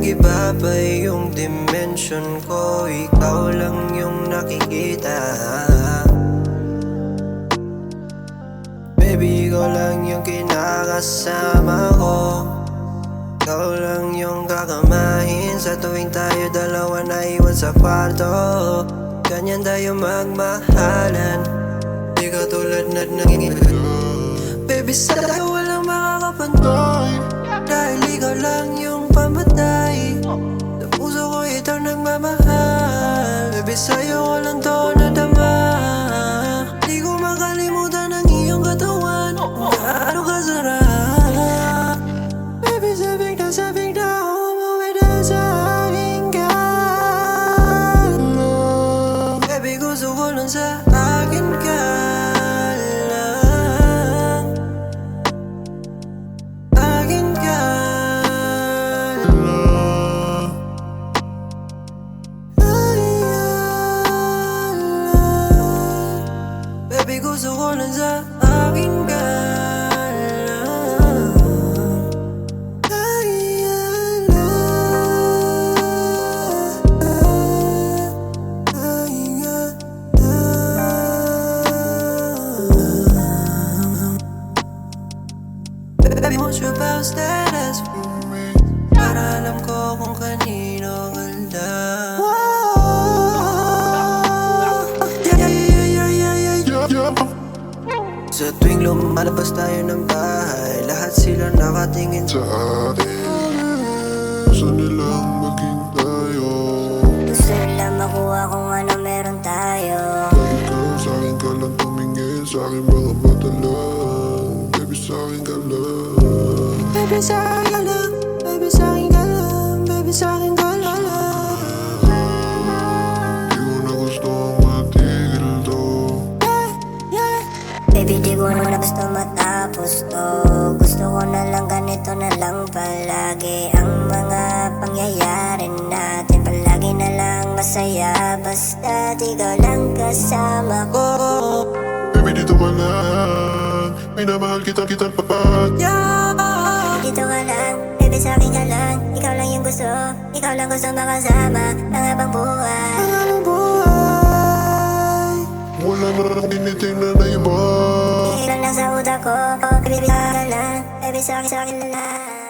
Nag-iba pa yung dimension ko, ikaw lang yung nakikita. Baby, ikaw lang yung kinakasama ko. Ikaw lang yung kakamahin sa tuwing tayo dalawa na iwan sa kwarto. Ganyan tayo magmahalan, di katulad na baby, sa'yo walang makakapantay, dahil ikaw lang yung pamatay. Sa puso ko ito nagmamahal, baby, sa'yo ko lang to nadama. Di ko makalimutan ang iyong katawan, gaano kasarap. Baby, sabik na umuwi na sa aking ka. Baby, gusto ko lang sa akin ka lang. Akin ka lang. Akin ka lang. Baby, gusto ko lang sa akin ka lang. Baby, won't you bounce that ass for me, para alam ko kung kanino ganda. Sa tuwing lumalabas tayo ng bahay, lahat sila nakatingin sa atin. Gusto nilang maging tayo, Gusto nila makuha kung ano meron tayo. dahil ka sa'kin ka lang tumingin, sa'kin mga mata lang. Baby, sa'kin ka lang. baby, sa'kin ka lang. Baby, sa'kin ka lang. Baby, sa'kin ka lang. Di ko na gustong matigil to. Baby, di ko na gusto matapos to. Gusto ko na lang ganito na lang palagi. Ang mga pangyayari natin palagi na lang masaya, basta ikaw lang kasama ko. Baby, dito ka lang, minamahal kitang papat. Dito ka lang, baby, sa'kin ka lang. Ikaw lang yung gusto, ikaw lang gusto makasama ang habang buhay. Wala na lang tinitingnan na iba. Ilan lang sa utak ko, baby, ka lang. Baby, sa'kin lang.